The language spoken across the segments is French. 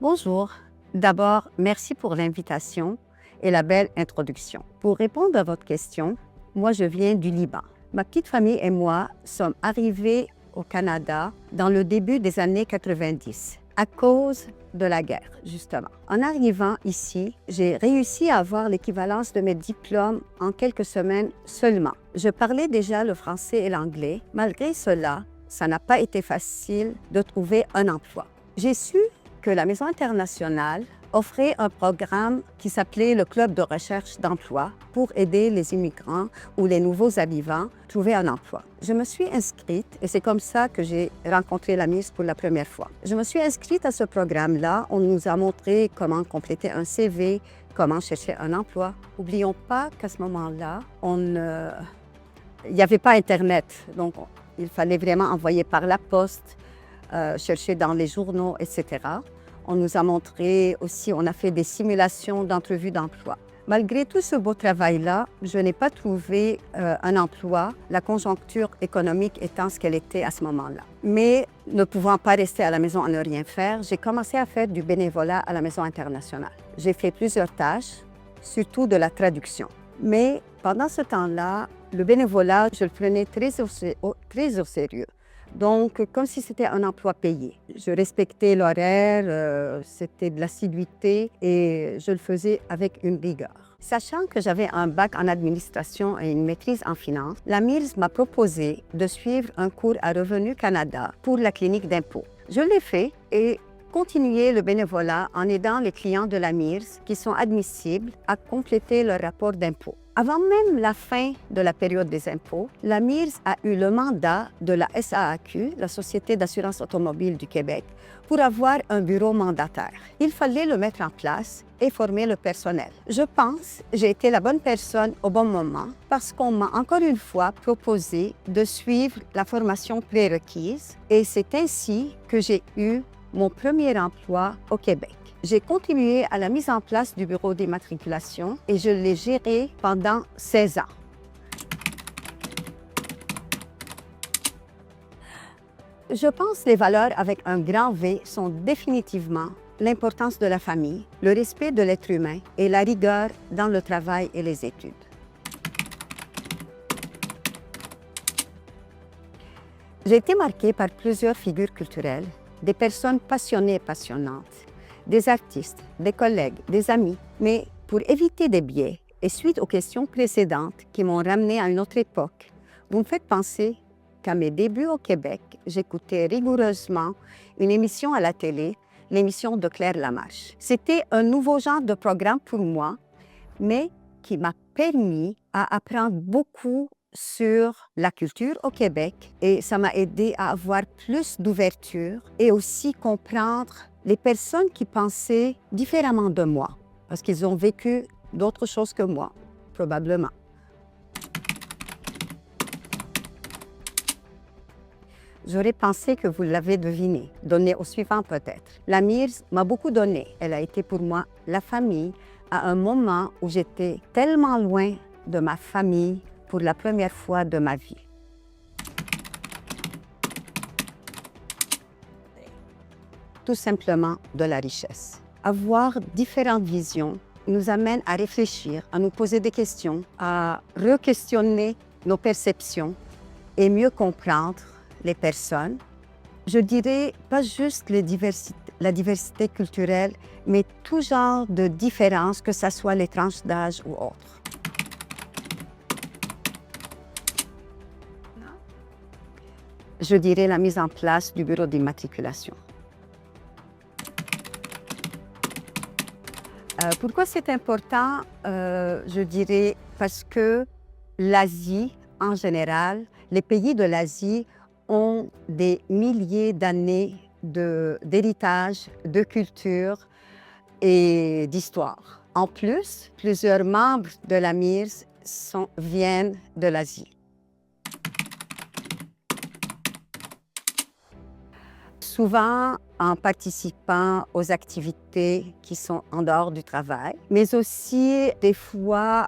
Bonjour. D'abord, merci pour l'invitation et la belle introduction. Pour répondre à votre question, moi je viens du Liban. Ma petite famille et moi sommes arrivés au Canada dans le début des années 90 à cause de la guerre, justement. En arrivant ici, j'ai réussi à avoir l'équivalence de mes diplômes en quelques semaines seulement. Je parlais déjà le français et l'anglais. Malgré cela, ça n'a pas été facile de trouver un emploi. J'ai su que la Maison internationale offrait un programme qui s'appelait le Club de recherche d'emploi pour aider les immigrants ou les nouveaux arrivants à trouver un emploi. Je me suis inscrite et c'est comme ça que j'ai rencontré la MIRS pour la première fois. Je me suis inscrite à ce programme-là. On nous a montré comment compléter un CV, comment chercher un emploi. N'oublions pas qu'à ce moment-là, il n'y avait pas Internet, donc il fallait vraiment envoyer par la poste, chercher dans les journaux, etc. On nous a montré aussi, on a fait des simulations d'entrevues d'emploi. Malgré tout ce beau travail-là, je n'ai pas trouvé un emploi, la conjoncture économique étant ce qu'elle était à ce moment-là. Mais ne pouvant pas rester à la maison à ne rien faire, j'ai commencé à faire du bénévolat à la Maison internationale. J'ai fait plusieurs tâches, surtout de la traduction. Mais pendant ce temps-là, le bénévolat, je le prenais très au sérieux. Donc, comme si c'était un emploi payé. Je respectais l'horaire, c'était de l'assiduité et je le faisais avec une rigueur. Sachant que j'avais un bac en administration et une maîtrise en finance, la MIRS m'a proposé de suivre un cours à Revenu Canada pour la clinique d'impôt. Je l'ai fait et continuer le bénévolat en aidant les clients de la MIRS qui sont admissibles à compléter leur rapport d'impôt. Avant même la fin de la période des impôts, la MIRS a eu le mandat de la SAAQ, la Société d'assurance automobile du Québec, pour avoir un bureau mandataire. Il fallait le mettre en place et former le personnel. Je pense que j'ai été la bonne personne au bon moment parce qu'on m'a encore une fois proposé de suivre la formation prérequise et c'est ainsi que j'ai eu mon premier emploi au Québec. J'ai contribué à la mise en place du bureau d'immatriculation et je l'ai géré pendant 16 ans. Je pense que les valeurs avec un grand V sont définitivement l'importance de la famille, le respect de l'être humain et la rigueur dans le travail et les études. J'ai été marquée par plusieurs figures culturelles, des personnes passionnées et passionnantes, des artistes, des collègues, des amis. Mais pour éviter des biais et suite aux questions précédentes qui m'ont ramenée à une autre époque, vous me faites penser qu'à mes débuts au Québec, j'écoutais rigoureusement une émission à la télé, l'émission de Claire Lamarche. C'était un nouveau genre de programme pour moi, mais qui m'a permis à apprendre beaucoup sur la culture au Québec et ça m'a aidé à avoir plus d'ouverture et aussi comprendre les personnes qui pensaient différemment de moi parce qu'ils ont vécu d'autres choses que moi, probablement. J'aurais pensé que vous l'avez deviné, donné au suivant peut-être. La MIRS m'a beaucoup donné. Elle a été pour moi la famille à un moment où j'étais tellement loin de ma famille pour la première fois de ma vie. Tout simplement de la richesse. Avoir différentes visions nous amène à réfléchir, à nous poser des questions, à re-questionner nos perceptions et mieux comprendre les personnes. Je dirais pas juste la diversité culturelle, mais tout genre de différences, que ce soit les tranches d'âge ou autres. Je dirais la mise en place du bureau d'immatriculation. Pourquoi c'est important? Je dirais parce que l'Asie, en général, les pays de l'Asie ont des milliers d'années d'héritage, de culture et d'histoire. En plus, plusieurs membres de la MIRS viennent de l'Asie. Souvent, en participant aux activités qui sont en dehors du travail, mais aussi des fois,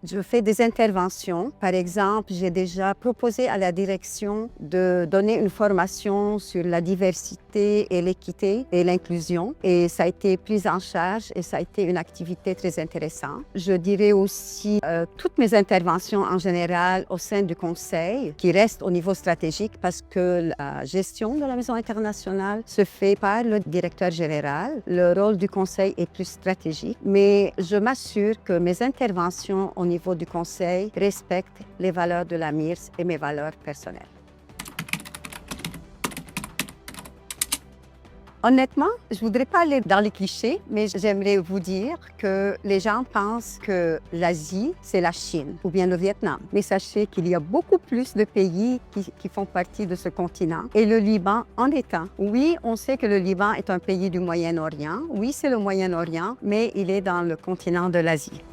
je fais des interventions. Par exemple, j'ai déjà proposé à la direction de donner une formation sur la diversité et l'équité et l'inclusion et ça a été pris en charge et ça a été une activité très intéressante. Je dirais aussi toutes mes interventions en général au sein du conseil qui reste au niveau stratégique parce que la gestion de la maison internationale se fait par le directeur général. Le rôle du conseil est plus stratégique, mais je m'assure que mes interventions au niveau du conseil respectent les valeurs de la MIRS et mes valeurs personnelles. Honnêtement, je ne voudrais pas aller dans les clichés, mais j'aimerais vous dire que les gens pensent que l'Asie, c'est la Chine ou bien le Vietnam. Mais sachez qu'il y a beaucoup plus de pays qui font partie de ce continent et le Liban en est un. Oui, on sait que le Liban est un pays du Moyen-Orient. Oui, c'est le Moyen-Orient, mais il est dans le continent de l'Asie.